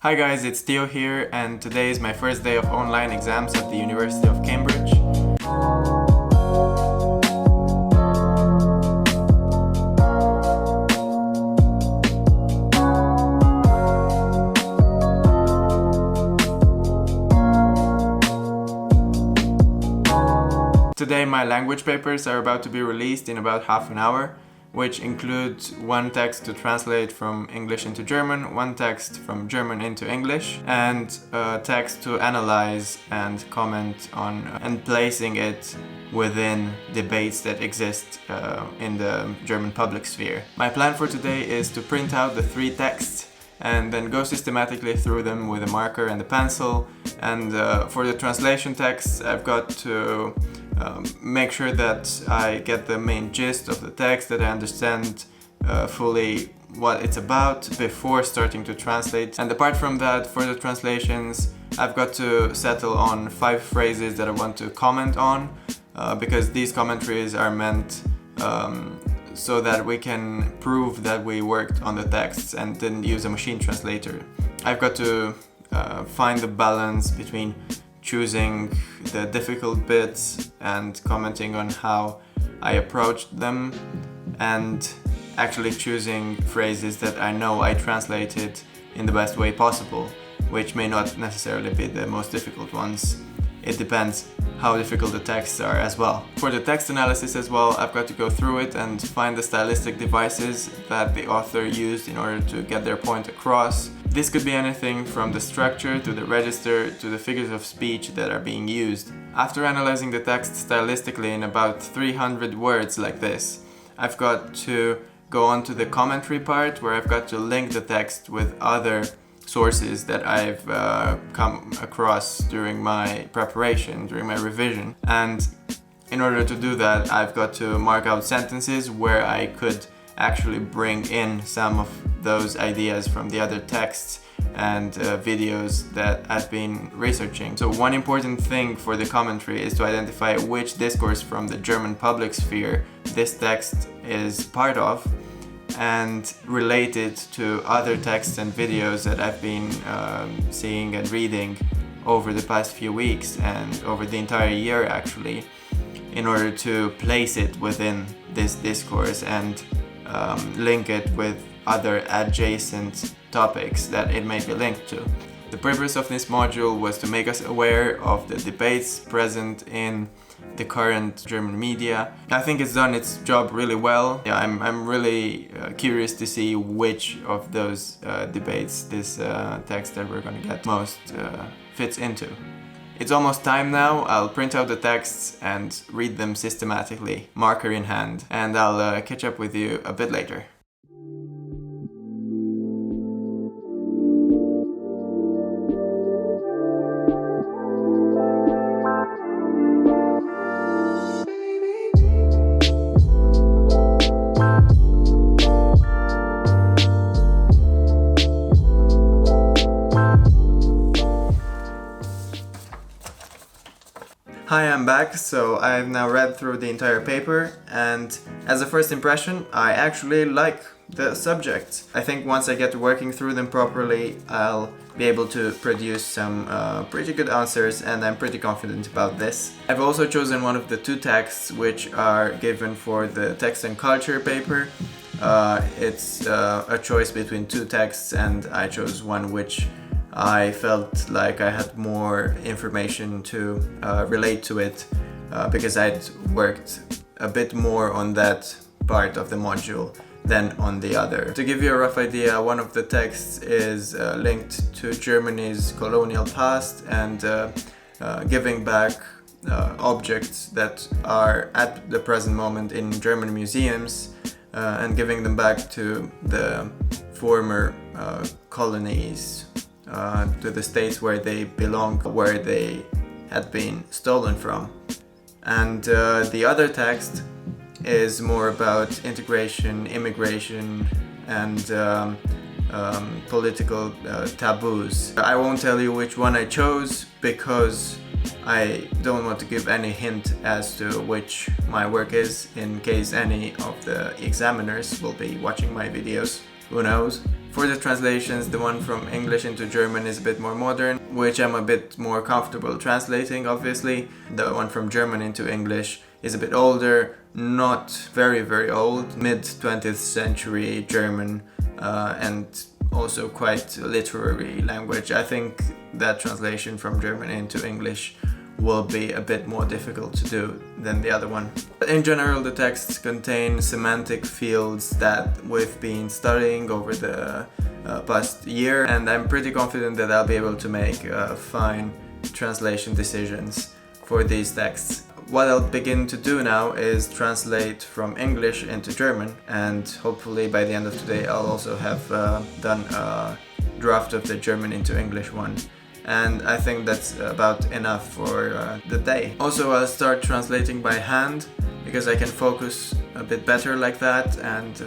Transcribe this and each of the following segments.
Hi guys, it's Theo here, and today is my first day of online exams at the University of Cambridge. Today my language papers are about to be released in about half an hour, which includes one text to translate from English into German, one text from German into English, and a text to analyze and comment on and placing it within debates that exist in the German public sphere. My plan for today is to print out the three texts and then go systematically through them with a marker and a pencil. And for the translation texts, I've got to make sure that I get the main gist of the text, that I understand fully what it's about before starting to translate. And apart from that, for the translations, I've got to settle on 5 phrases that I want to comment on, because these commentaries are meant so that we can prove that we worked on the texts and didn't use a machine translator. I've got to find the balance between choosing the difficult bits and commenting on how I approached them, and actually choosing phrases that I know I translated in the best way possible, which may not necessarily be the most difficult ones. It depends how difficult the texts are as well. For the text analysis as well, I've got to go through it and find the stylistic devices that the author used in order to get their point across. This could be anything from the structure to the register to the figures of speech that are being used. After analyzing the text stylistically in about 300 words like this, I've got to go on to the commentary part, where I've got to link the text with other sources that I've come across during my preparation, during my revision. And in order to do that, I've got to mark out sentences where I could actually bring in some of those ideas from the other texts and videos that I've been researching. So one important thing for the commentary is to identify which discourse from the German public sphere this text is part of, and relate it to other texts and videos that I've been seeing and reading over the past few weeks and over the entire year actually, in order to place it within this discourse and link it with other adjacent topics that it may be linked to. The purpose of this module was to make us aware of the debates present in the current German media. I think it's done its job really well. Yeah, I'm really curious to see which of those debates this text that we're going to get most fits into. It's almost time now. I'll print out the texts and read them systematically, marker in hand, and I'll catch up with you a bit later. Hi, I'm back. So I've now read through the entire paper, and as a first impression, I actually like the subjects. I think once I get working through them properly, I'll be able to produce some pretty good answers, and I'm pretty confident about this. I've also chosen one of the 2 texts which are given for the text and culture paper. It's a choice between 2 texts, and I chose one which I felt like I had more information to relate to it, because I'd worked a bit more on that part of the module than on the other. To give you a rough idea, one of the texts is linked to Germany's colonial past and giving back objects that are at the present moment in German museums and giving them back to the former colonies, to the states where they belong, where they had been stolen from. And the other text is more about integration, immigration, and political taboos. I won't tell you which one I chose because I don't want to give any hint as to which my work is, in case any of the examiners will be watching my videos. Who knows? For the translations, the one from English into German is a bit more modern, which I'm a bit more comfortable translating, obviously. The one from German into English is a bit older, not very, very old, mid-20th century German, and also quite literary language. I think that translation from German into English will be a bit more difficult to do than the other one. In general, the texts contain semantic fields that we've been studying over the past year, and I'm pretty confident that I'll be able to make fine translation decisions for these texts. What I'll begin to do now is translate from English into German, and hopefully by the end of today I'll also have done a draft of the German into English one. And I think that's about enough for the day. Also, I'll start translating by hand because I can focus a bit better like that, and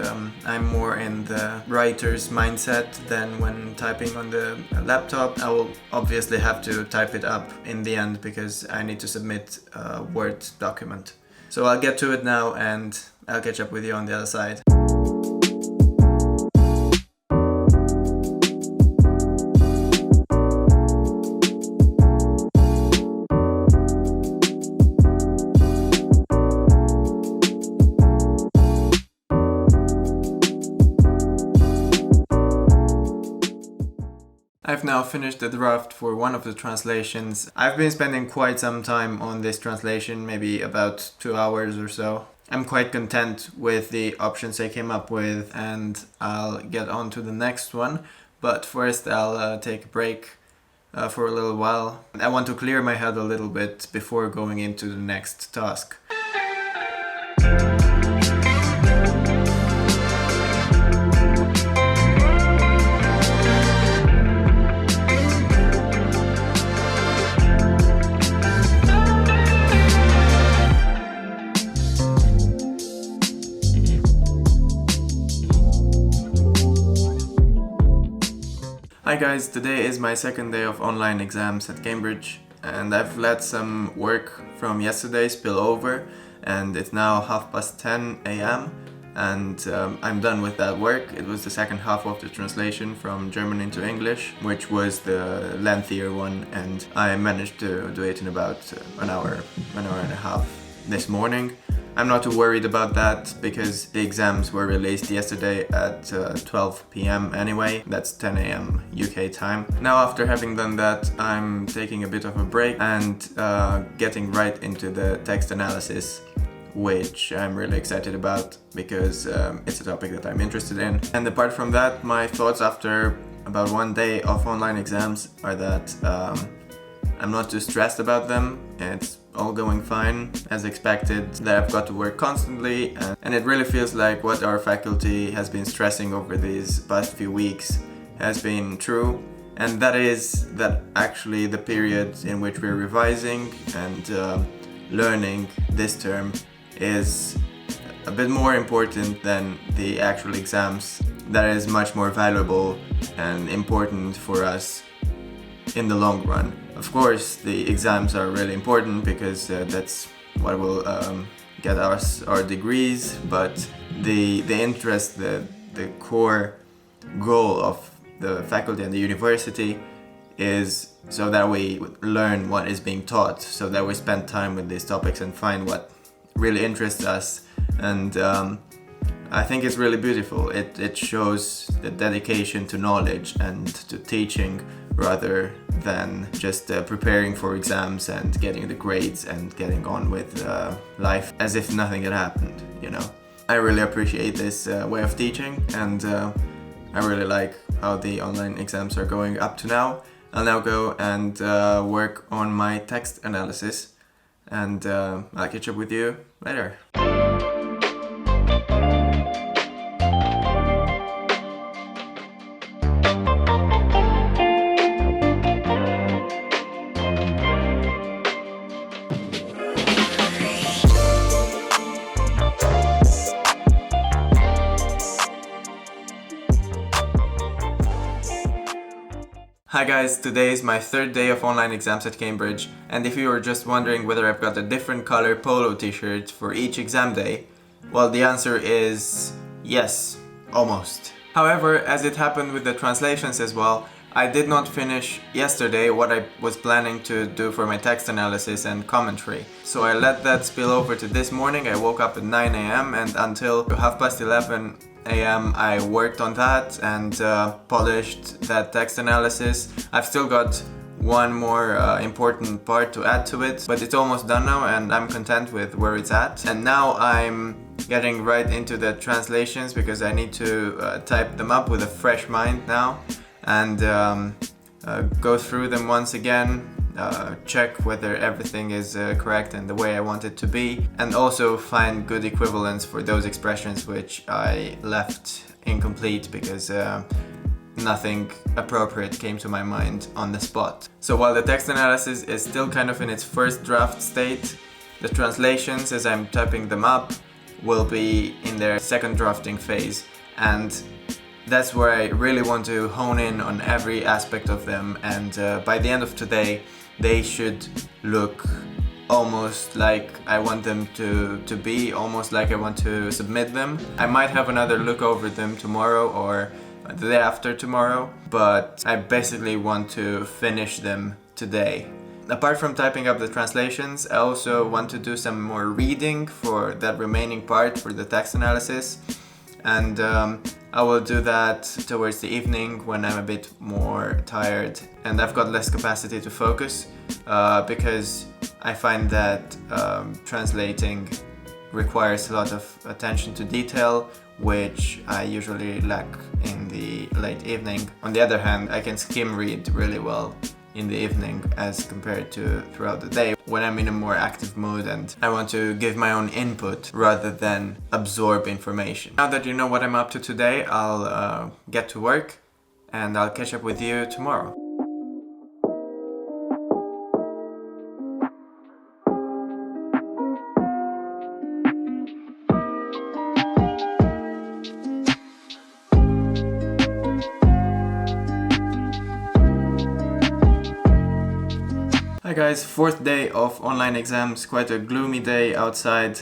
I'm more in the writer's mindset than when typing on the laptop. I will obviously have to type it up in the end because I need to submit a Word document. So I'll get to it now and I'll catch up with you on the other side. I've now finished the draft for one of the translations. I've been spending quite some time on this translation, maybe about 2 hours or so. I'm quite content with the options I came up with, and I'll get on to the next one. But first I'll take a break for a little while. I want to clear my head a little bit before going into the next task. Hi guys, today is my second day of online exams at Cambridge, and I've let some work from yesterday spill over, and it's now 10:30 a.m. and I'm done with that work. It was the second half of the translation from German into English, which was the lengthier one, and I managed to do it in about an hour and a half this morning. I'm not too worried about that because the exams were released yesterday at 12 p.m. anyway. That's 10 a.m. UK time. Now, after having done that, I'm taking a bit of a break and getting right into the text analysis, which I'm really excited about because it's a topic that I'm interested in. And apart from that, my thoughts after about one day of online exams are that I'm not too stressed about them. It's all going fine as expected, that I've got to work constantly, and it really feels like what our faculty has been stressing over these past few weeks has been true, and that is that actually the period in which we're revising and learning this term is a bit more important than the actual exams. That is much more valuable and important for us in the long run. Of course, the exams are really important because that's what will get us our degrees, but the interest, the core goal of the faculty and the university is so that we learn what is being taught, so that we spend time with these topics and find what really interests us. And I think it's really beautiful. It shows the dedication to knowledge and to teaching rather than just preparing for exams and getting the grades and getting on with life as if nothing had happened, you know. I really appreciate this way of teaching, and I really like how the online exams are going up to now. I'll now go and work on my text analysis, and I'll catch up with you later. Hi guys, today is my third day of online exams at Cambridge, and if you were just wondering whether I've got a different color polo t-shirt for each exam day, well, the answer is yes, almost. However, as it happened with the translations as well, I did not finish yesterday what I was planning to do for my text analysis and commentary. So I let that spill over to this morning. I woke up at 9 a.m. and until 11:30 a.m. I worked on that and polished that text analysis. I've still got one more important part to add to it, but it's almost done now and I'm content with where it's at. And now I'm getting right into the translations because I need to type them up with a fresh mind now and go through them once again, check whether everything is correct and the way I want it to be, and also find good equivalents for those expressions which I left incomplete because nothing appropriate came to my mind on the spot. So while the text analysis is still kind of in its first draft state, the translations, as I'm typing them up, will be in their second drafting phase, and that's where I really want to hone in on every aspect of them, and by the end of today they should look almost like I want them to be, almost like I want to submit them. I might have another look over them tomorrow or the day after tomorrow, but I basically want to finish them today. Apart from typing up the translations, I also want to do some more reading for that remaining part for the text analysis, and I will do that towards the evening when I'm a bit more tired and I've got less capacity to focus, because I find that translating requires a lot of attention to detail, which I usually lack in the late evening. On the other hand, I can skim read really well in the evening as compared to throughout the day when I'm in a more active mood and I want to give my own input rather than absorb information. Now that you know what I'm up to today, I'll get to work and I'll catch up with you tomorrow. Hi guys, fourth day of online exams, quite a gloomy day outside.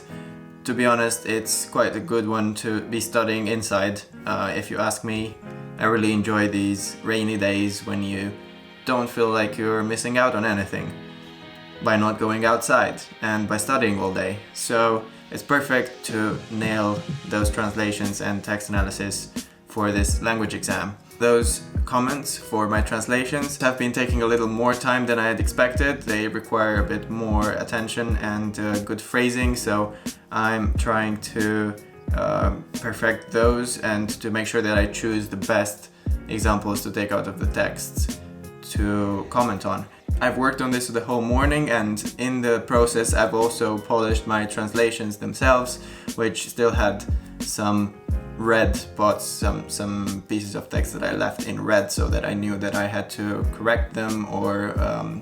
To be honest, it's quite a good one to be studying inside, if you ask me. I really enjoy these rainy days when you don't feel like you're missing out on anything by not going outside and by studying all day. So it's perfect to nail those translations and text analysis for this language exam. Those comments for my translations have been taking a little more time than I had expected. They require a bit more attention and good phrasing, so I'm trying to perfect those and to make sure that I choose the best examples to take out of the texts to comment on. I've worked on this the whole morning, and in the process I've also polished my translations themselves, which still had some red spots, some pieces of text that I left in red, so that I knew that I had to correct them or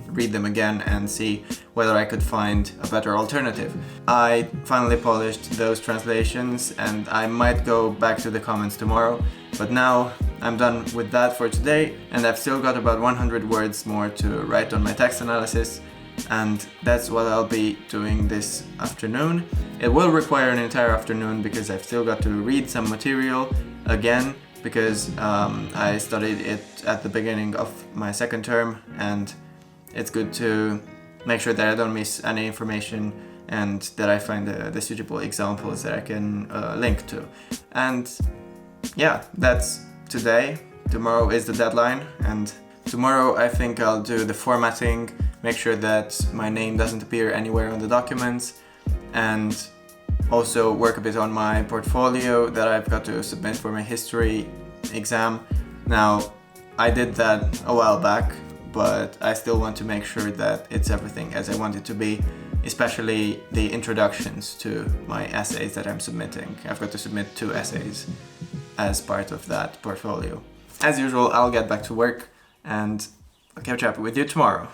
read them again and see whether I could find a better alternative. I finally polished those translations and I might go back to the comments tomorrow, but now I'm done with that for today, and I've still got about 100 words more to write on my text analysis, and that's what I'll be doing this afternoon. It will require an entire afternoon because I've still got to read some material again, because I studied it at the beginning of my second term, and it's good to make sure that I don't miss any information and that I find the suitable examples that I can link to. And yeah, that's today. Tomorrow is the deadline, and tomorrow I think I'll do the formatting, make sure that my name doesn't appear anywhere on the documents, and also work a bit on my portfolio that I've got to submit for my history exam. Now, I did that a while back, but I still want to make sure that it's everything as I want it to be, especially the introductions to my essays that I'm submitting. I've got to submit 2 essays as part of that portfolio. As usual, I'll get back to work and I'll catch up with you tomorrow.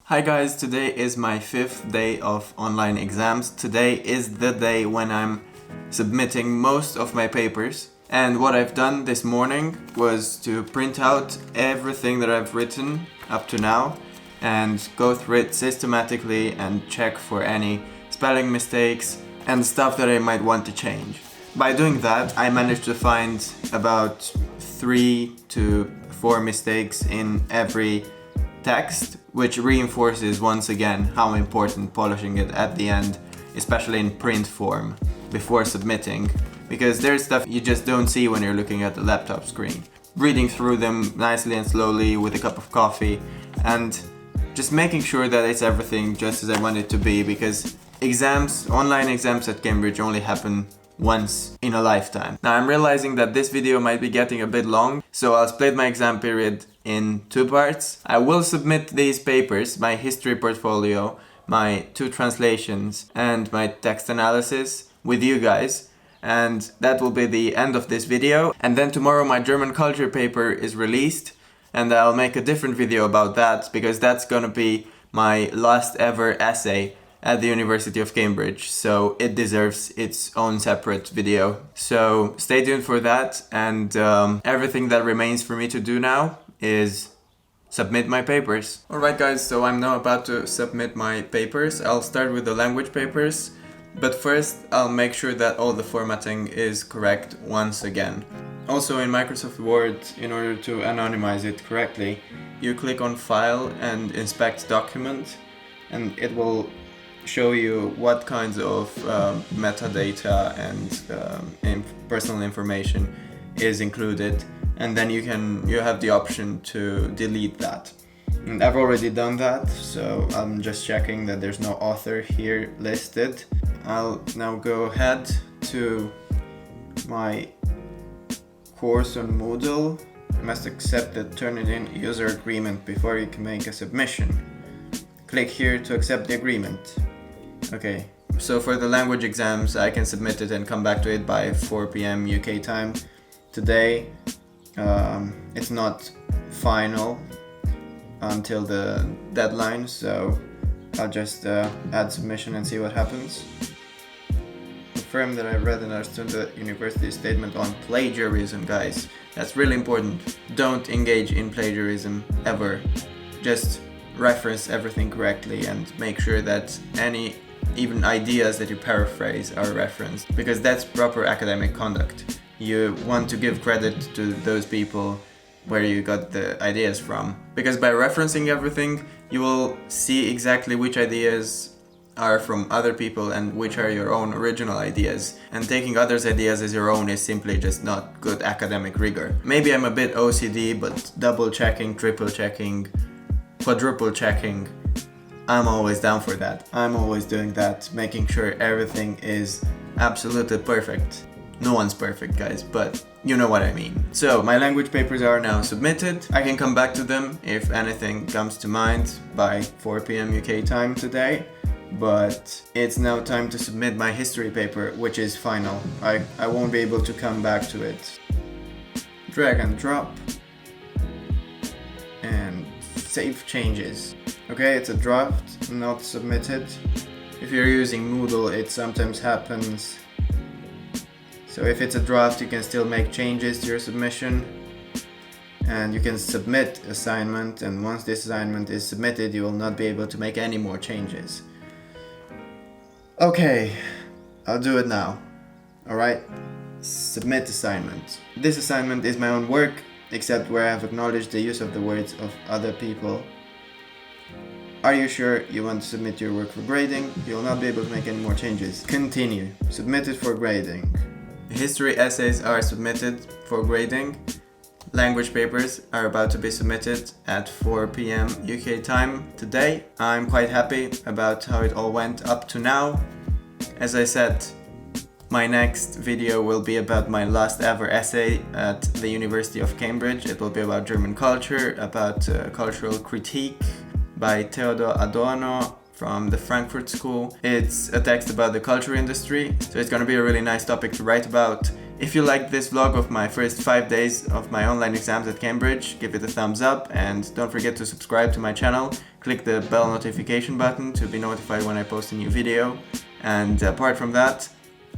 Hi guys, today is my 5th day of online exams. Today is the day when I'm submitting most of my papers, And what I've done this morning was to print out everything that I've written up to now and go through it systematically and check for any spelling mistakes and stuff that I might want to change. By doing that, I managed to find about 3 to 4 mistakes in every text, which reinforces once again how important polishing it at the end, especially in print form, before submitting, because there's stuff you just don't see when you're looking at the laptop screen. Reading through them nicely and slowly with a cup of coffee and just making sure that it's everything just as I want it to be, because exams, online exams at Cambridge only happen once in a lifetime. Now I'm realizing that this video might be getting a bit long, so I'll split my exam period in 2 parts. I will submit these papers, my history portfolio, my 2 translations and my text analysis with you guys, and that will be the end of this video. And then tomorrow my German culture paper is released and I'll make a different video about that, because that's gonna be my last ever essay at the University of Cambridge, so it deserves its own separate video. So stay tuned for that, and everything that remains for me to do now is submit my papers. Alright guys, so I'm now about to submit my papers. I'll start with the language papers, but first I'll make sure that all the formatting is correct once again. Also in Microsoft Word, in order to anonymize it correctly, you click on File and Inspect Document, and it will show you what kinds of metadata and personal information is included, and then you have the option to delete that. And I've already done that, so I'm just checking that there's no author here listed. I'll now go ahead to my course on Moodle. You must accept the Turnitin user agreement before you can make a submission. Click here to accept the agreement. Okay, so for the language exams, I can submit it and come back to it by 4 p.m. UK time today. It's not final until the deadline, so I'll just add submission and see what happens. Confirm that I read and understood the university statement on plagiarism, guys. That's really important. Don't engage in plagiarism ever. Just reference everything correctly and make sure that even ideas that you paraphrase are referenced, because that's proper academic conduct. You want to give credit to those people where you got the ideas from, because by referencing everything you will see exactly which ideas are from other people and which are your own original ideas, and taking others' ideas as your own is simply just not good academic rigor. Maybe I'm a bit OCD, but double checking, triple checking, quadruple checking, I'm always down for that. I'm always doing that, making sure everything is absolutely perfect. No one's perfect, guys, but you know what I mean. So my language papers are now submitted. I can come back to them if anything comes to mind by 4 p.m. UK time today, but it's now time to submit my history paper, which is final. I won't be able to come back to it. Drag and drop and save changes. Okay, it's a draft, not submitted. If you're using Moodle, it sometimes happens. So if it's a draft, you can still make changes to your submission, and you can submit assignment, and once this assignment is submitted, you will not be able to make any more changes. Okay, I'll do it now. Alright, submit assignment. This assignment is my own work, except where I have acknowledged the use of the words of other people. Are you sure you want to submit your work for grading? You will not be able to make any more changes. Continue. Submit it for grading. History essays are submitted for grading. Language papers are about to be submitted at 4 p.m. UK time today. I'm quite happy about how it all went up to now. As I said, my next video will be about my last ever essay at the University of Cambridge. It will be about German culture, about cultural critique by Theodor Adorno from the Frankfurt School. It's a text about the culture industry, so it's gonna be a really nice topic to write about. If you liked this vlog of my first 5 days of my online exams at Cambridge, give it a thumbs up and don't forget to subscribe to my channel. Click the bell notification button to be notified when I post a new video. And apart from that,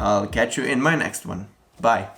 I'll catch you in my next one. Bye!